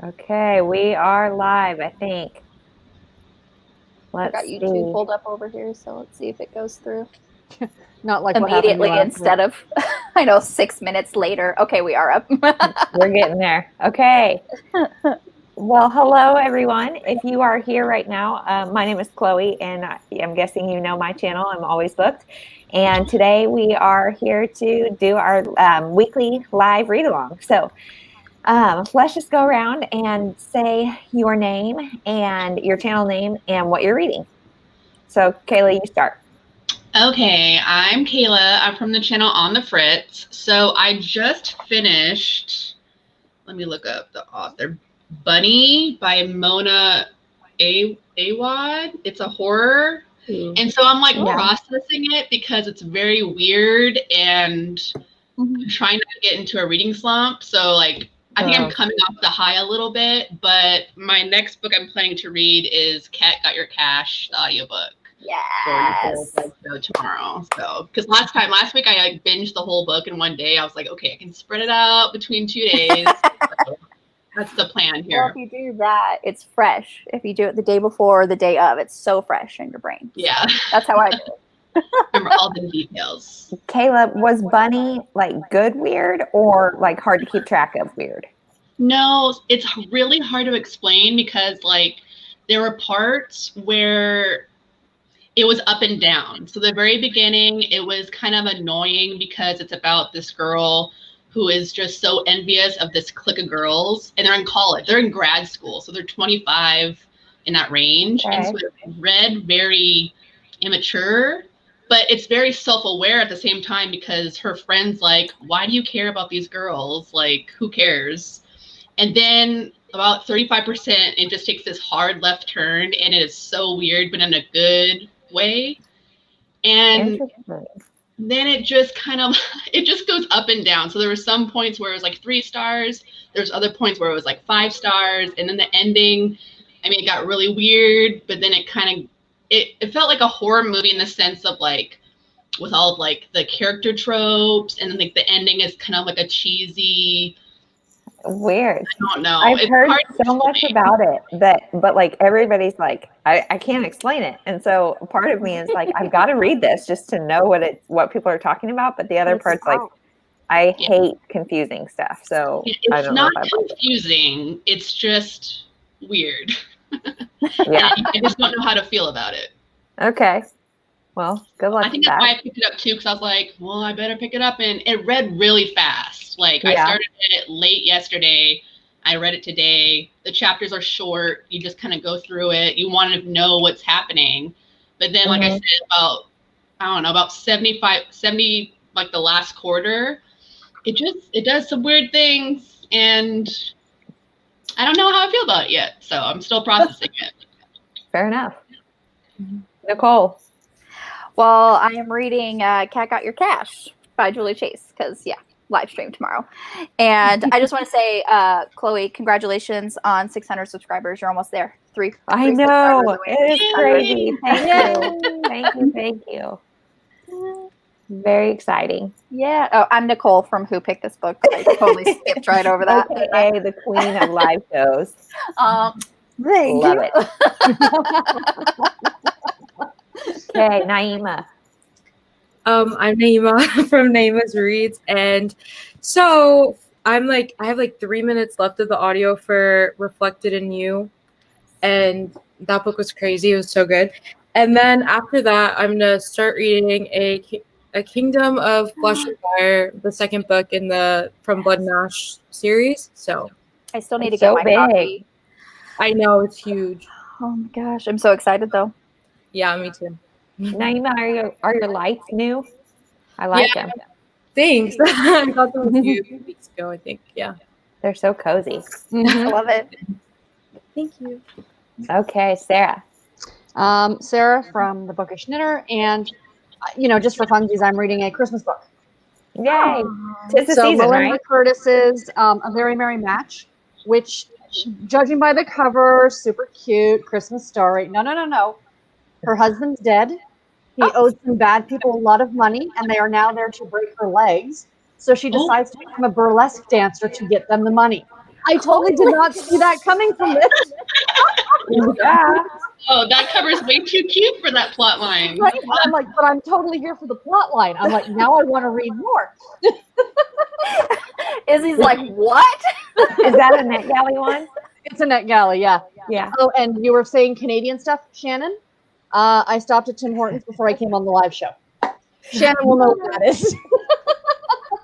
Okay, we are live, I think. I got Let's YouTube see. pulled up over here, so let's see if it goes through. Not like what happened to Immediately you last instead of, I know, 6 minutes later. Okay, we are up. We're getting there. Okay. Well, hello, everyone. If you are here right now, my name is Chloe, and I'm guessing you know my channel. I'm always booked. And today we are here to do our weekly live read along. So let's just go around and say your name and your channel name and what you're reading. So, Kayla, you start. Okay, I'm Kayla. I'm from the channel On the Fritz. So I just finished, let me look up the author, Bunny by Mona Awad. It's a horror. And so I'm like processing it because it's very weird and I'm trying not to get into a reading slump. So like, I think I'm coming off the high a little bit, but my next book I'm planning to read is Cat Got Your Cash, the audiobook. Yes. So tomorrow. So, because last week I like, binged the whole book in one day. I was like, okay, I can spread it out between 2 days. So that's the plan here. Well, if you do that, it's fresh. If you do it the day before or the day of, it's so fresh in your brain. Yeah. That's how I do it. Remember all the details. Kayla, was Bunny like good weird or like hard to keep track of weird? No, it's really hard to explain because like there were parts where it was up and down. So the very beginning, it was kind of annoying because it's about this girl who is just so envious of this clique of girls, and they're in college, they're in grad school, so they're 25 in that range. Okay. And so it read very immature, but it's very self-aware at the same time because her friend's like, why do you care about these girls? Like, who cares? And then about 35%, it just takes this hard left turn, and it is so weird, but in a good way. And then it just kind of, it just goes up and down. So there were some points where it was like 3 stars. There's other points where it was like 5 stars. And then the ending, I mean, it got really weird, but then it kind of, it felt like a horror movie in the sense of like, with all of like the character tropes. And then like the ending is kind of like a cheesy, weird. I don't know. I've It's heard hard to so much explain. about it but like everybody's like, I can't explain it. And so part of me is like, I've got to read this just to know what people are talking about. But the other part's like, I hate confusing stuff. So I It's don't not know if confusing. It's just weird. Yeah. I just don't know how to feel about it. Okay. Well, good luck. I think with that's that. why I picked it up too, because I was like, well, I better pick it up. And it read really fast. Like I Yeah. started it late yesterday. I read it today. The chapters are short. You just kind of go through it. You want to know what's happening. But then, like I said, about 70, like the last quarter, it does some weird things. And I don't know how I feel about it yet. So I'm still processing it. Fair enough. Nicole. Well, I am reading Cat Got Your Cash by Julie Chase because, live stream tomorrow. And I just want to say, Chloe, congratulations on 600 subscribers. You're almost there. Three I know. subscribers away. It is crazy. Thank you. Very exciting. Yeah. Oh, I'm Nicole from Who Picked This Book. I totally skipped right over that. AKA the queen of live shows. Thank Love you. it. Okay, Naima. I'm Naima from Naima's Reads, and so I have like 3 minutes left of the audio for Reflected in You, and that book was crazy. It was so good. And then after that, I'm gonna start reading a Kingdom of Flesh and Fire, the second book in the From Blood and Ash series. So I still need to get my copy. I know, it's huge. Oh my gosh, I'm so excited though. Yeah, me too. Naima, are your lights new? I like them. Thanks. I got them a few weeks ago, I think. Yeah. They're so cozy. I love it. Thank you. Okay, Sarah. Sarah from The Bookish Knitter, and just for funsies, I'm reading a Christmas book. Yay! Tis the So season, Melinda right? Curtis's A Very Merry Match, which, judging by the cover, super cute Christmas story. No. Her husband's dead. He owes some bad people a lot of money, and they are now there to break her legs. So she decides to become a burlesque dancer to get them the money. I totally did not see that coming from this. Yeah. Oh, that cover's way too cute for that plot line. Right? And I'm like, but I'm totally here for the plot line. I'm like, now I want to read more. Izzy's like, what? Is that a NetGalley one? It's a NetGalley, yeah. Yeah. Oh, and you were saying Canadian stuff, Shannon? I stopped at Tim Hortons before I came on the live show. Shannon will know what that is.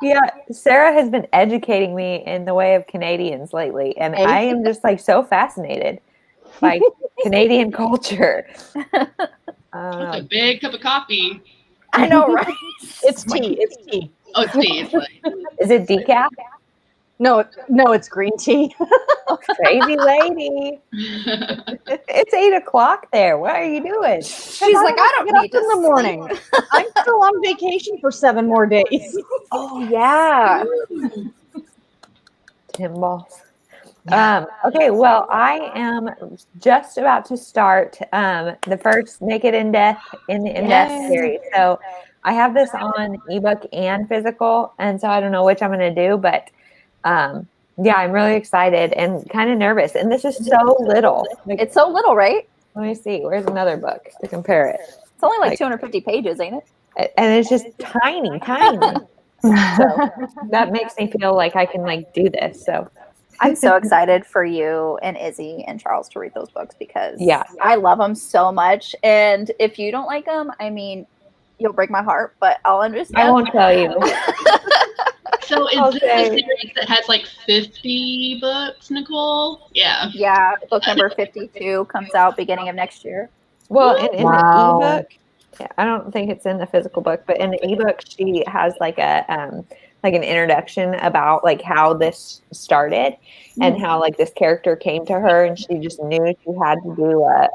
Yeah, Sarah has been educating me in the way of Canadians lately, and Hey. I am just like so fascinated by Canadian culture. That's a big cup of coffee. I know, right? It's tea. It's tea. Oh, it's tea. It's like, Is it decaf? No, it's green tea. Crazy lady. It's 8:00 there. What are you doing? She's like, I don't Get up need to in the morning. I'm still on vacation for 7 more days. Oh yeah. Tim balls. Okay, well, I am just about to start the first Naked in Death in the Death Yay. series. So I have this on ebook and physical, and so I don't know which I'm going to do, but yeah, I'm really excited and kind of nervous. And this is so little. Like, It's so little, right? let me see. Where's another book to compare it? It's only like Like- 250 pages, ain't it? And it's just tiny, tiny. So that makes me feel like I can like do this. So I'm so excited for you and Izzy and Charles to read those books because Yeah. I love them so much. And if you don't like them, I mean, you'll break my heart, but I'll understand. I won't tell you. so is Okay. this a series that has like 50 books, Nicole? Yeah. Yeah, book number 52 comes out beginning of next year. Well, in Wow. the ebook, I don't think it's in the physical book, but in the ebook, she has like a like an introduction about like how this started and how like this character came to her, and she just knew she had to do a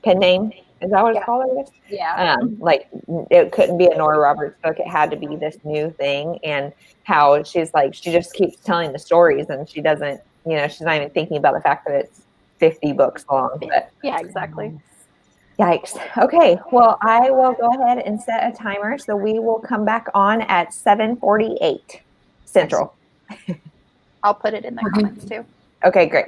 pen name. Is that what it's Yeah. called? I guess? Yeah. Like it couldn't be a Nora Roberts book; it had to be this new thing. And how she's like, she just keeps telling the stories, and she doesn't, she's not even thinking about the fact that it's 50 books long. But Yeah, exactly. yikes. Okay, well, I will go ahead and set a timer, so we will come back on at 7:48 Central. I'll put it in the comments too. Okay, great.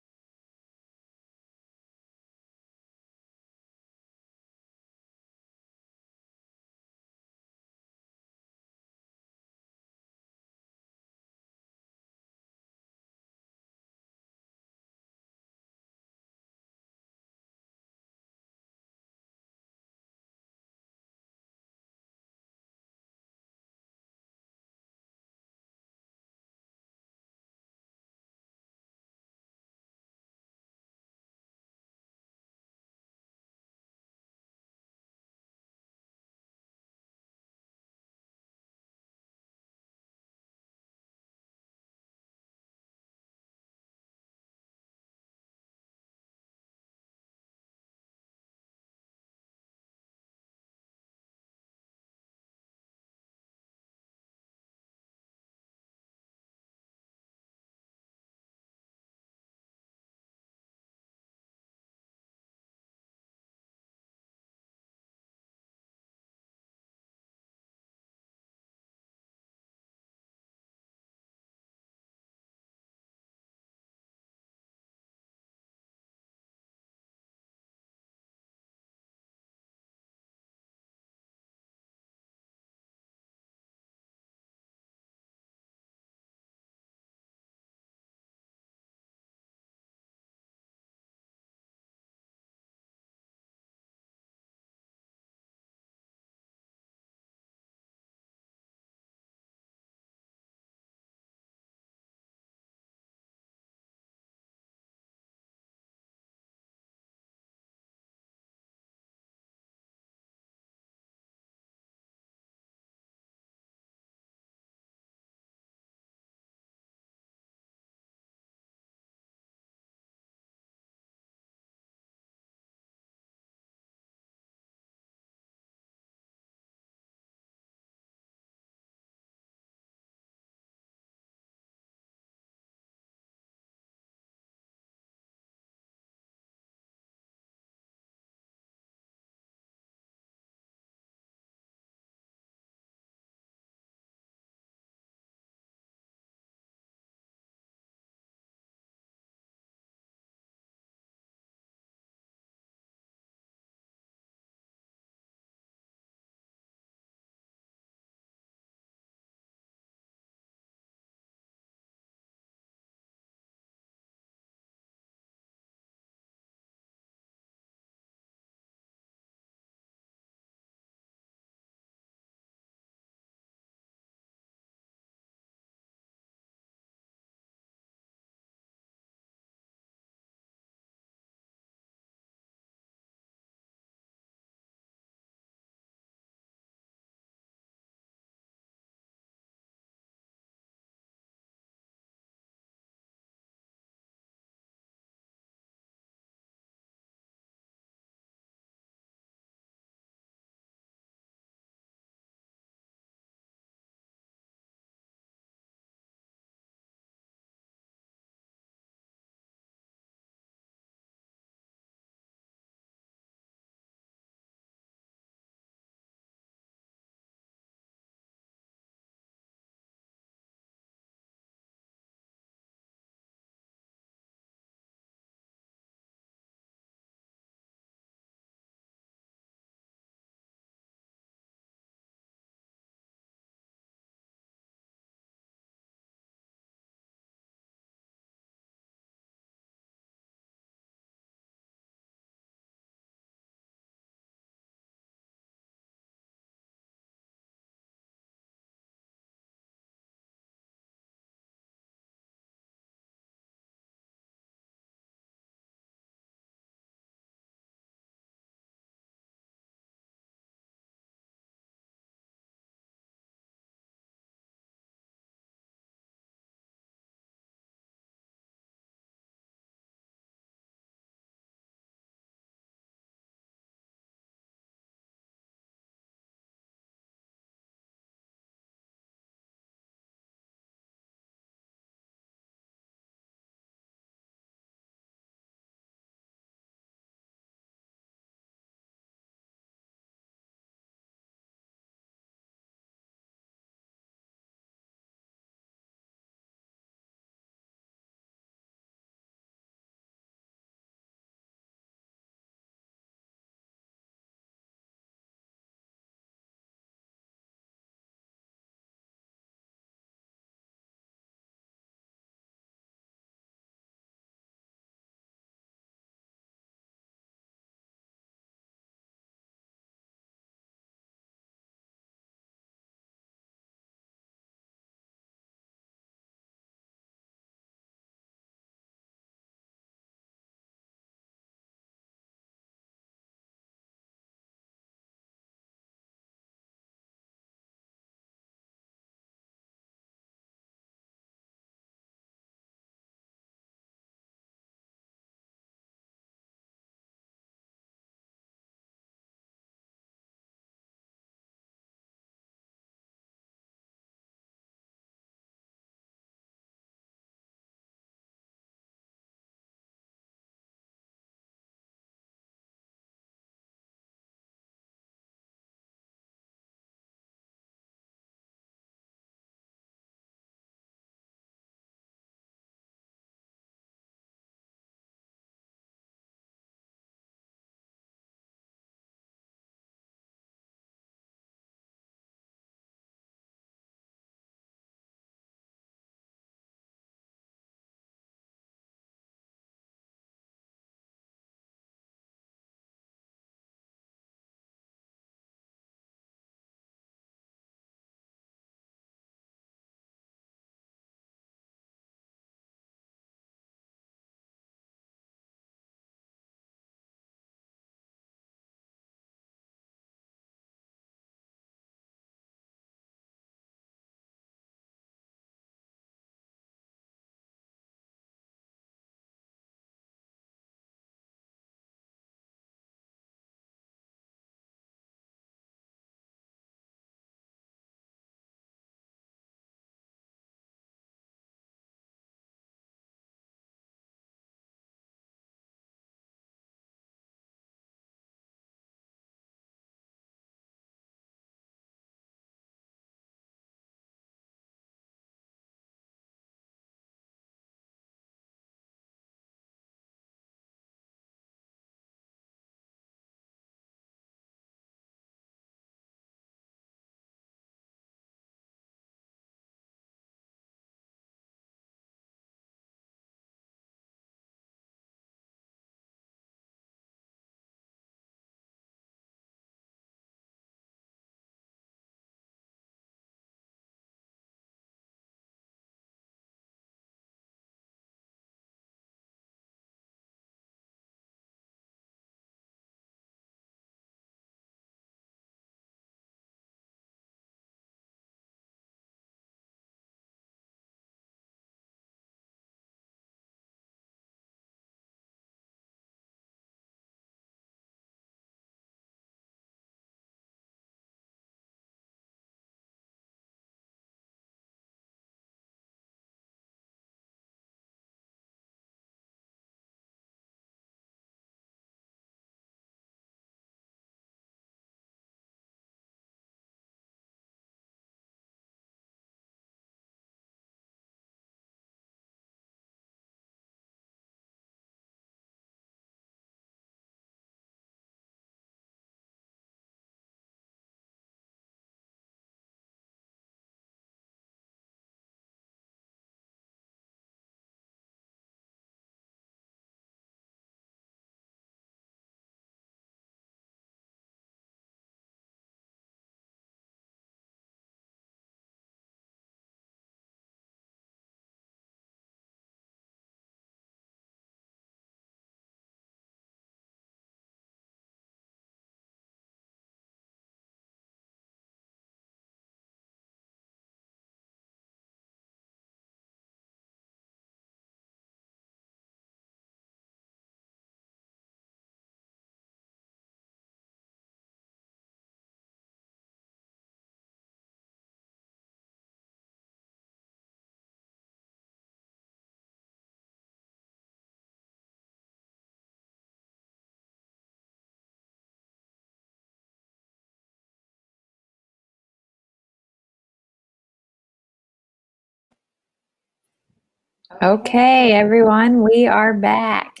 Okay, everyone, we are back.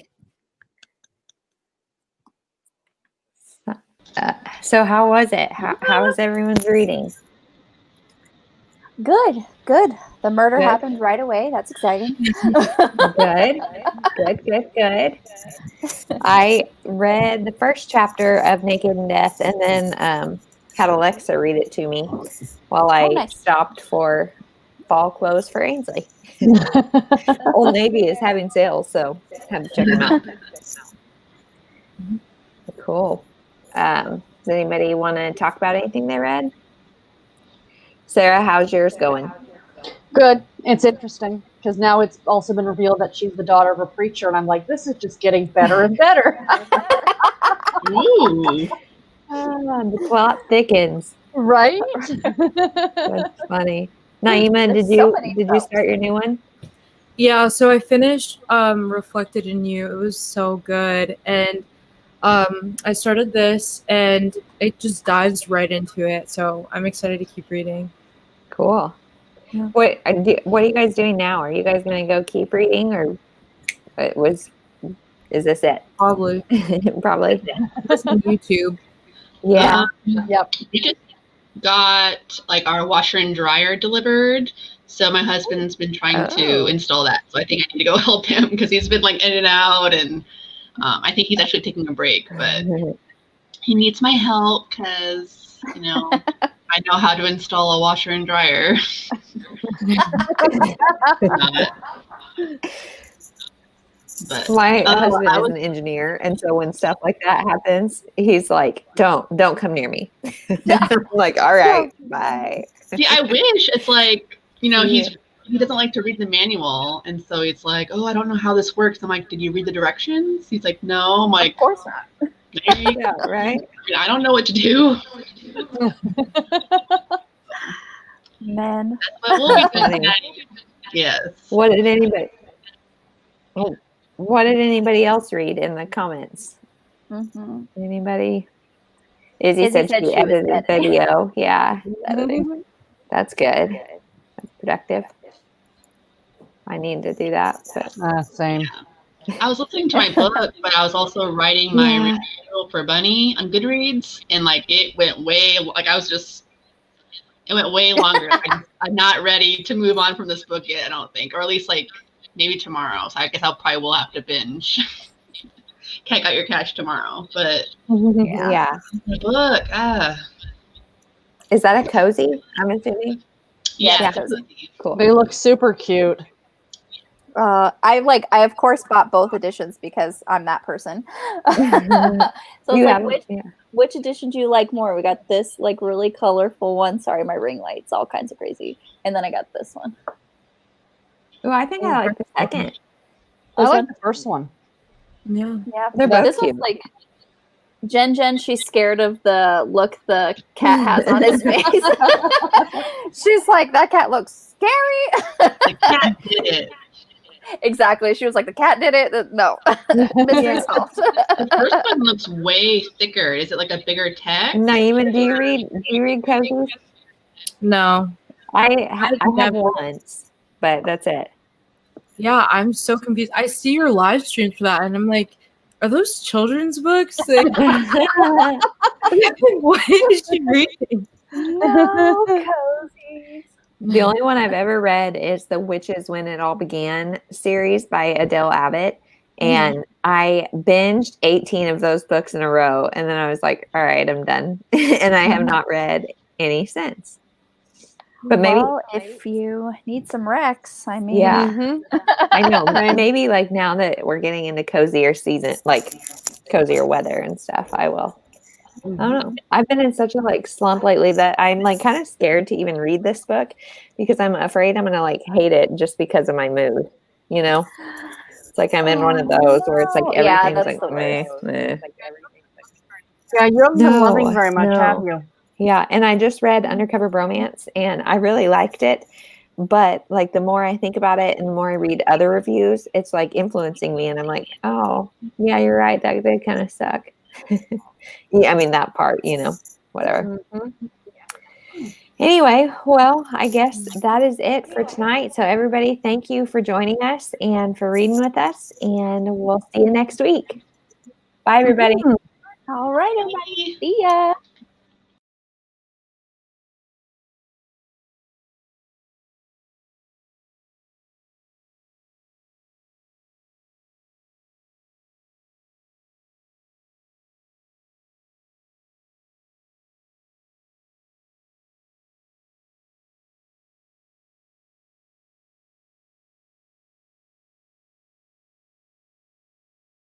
So how was it? How was everyone's reading? Good. The murder Good. happened right away. That's exciting. Good. I read the first chapter of Naked in Death and then had Alexa read it to me while I nice. stopped for fall clothes for Ainsley. Old Navy is having sales, so had to check them out. Cool. Does anybody want to talk about anything they read? Sarah, how's yours going? Good. It's interesting because now it's also been revealed that she's the daughter of a preacher, and I'm like, this is just getting better and better. Ooh. The plot thickens. Right? That's funny. Naima, There's did so you many start your new one? Yeah, so I finished Reflected in You. It was so good. And I started this and it just dives right into it. So I'm excited to keep reading. Cool. Yeah. What are you guys doing now? Are you guys going to go keep reading, or is this it? Probably. Probably. Just on YouTube. Yeah. Yep. We just got like our washer and dryer delivered. So my husband's been trying to install that. So I think I need to go help him because he's been like in and out, and I think he's actually taking a break, but he needs my help because, you know, I know how to install a washer and dryer. But My husband I is was- an engineer, and so when stuff like that happens, he's like, "Don't come near me." I'm like, "All right, bye." see, I wish it's like, you know, Yeah. he doesn't like to read the manual, and so it's like, oh, I don't know how this works. I'm like, did you read the directions? He's like, no. I'm like, Of course not. Yeah, right. I don't know what to do. Men. But we'll be doing that. Yes. What did anybody else read in the comments? Mm-hmm. Anybody? Izzy Izzy said said she she was edited editing. video. Yeah, editing. That's good. That's productive. I need to do that. But Same. I was listening to my book, but I was also writing my Yeah. review for Bunny on Goodreads, and like it went way it went way longer. I'm not ready to move on from this book yet, I don't think, or at least like maybe tomorrow. So I guess I'll probably will have to binge. Can't Got Your Cash tomorrow, but Yeah. the book, Is that a cozy? I'm assuming. Yeah, Yeah. it's cozy. Cool. They look super cute. I of course bought both editions because I'm that person. So You it's have like yeah. which edition do you like more? We got this like really colorful one. Sorry, my ring light's all kinds of crazy. And then I got this one. Oh, I think I like the second. I This like one? the first one. Yeah. Yeah, They're both this cute. one's like Jen, she's scared of the look the cat has on his face. She's like, that cat looks scary. the cat did it. Exactly. She was like, the cat did it. No, mystery solved. The first one looks way thicker. Is it like a bigger text? Naima, do you read cozies? No. I have never. once, but that's it. Yeah, I'm so confused. I see your live stream for that, and I'm like, are those children's books? Like, what is she reading? No, cozy. The only one I've ever read is the Witches When It All Began series by Adele Abbott. And I binged 18 of those books in a row. And then I was like, all right, I'm done. And I have not read any since. But maybe, Well, if you need some Rex, I mean, yeah, I know. Maybe like now that we're getting into cozier season, like cozier weather and stuff, I will. I don't know. I've been in such a like slump lately that I'm like kind of scared to even read this book because I'm afraid I'm gonna like hate it just because of my mood. You know, it's like I'm in one of those where it's like no. Yeah, everything's that's like the meh, worst. meh. Yeah, you haven't been loving No, very much, no. have you? Yeah, and I just read Undercover Bromance and I really liked it. But like the more I think about it and the more I read other reviews, it's like influencing me and I'm like, oh, yeah, you're right. That they kind of suck. Yeah, I mean that part, you know, whatever. Anyway, well, I guess that is it for tonight. So everybody, thank you for joining us and for reading with us, and we'll see you next week. Bye, everybody. All right, everybody. Bye. See ya.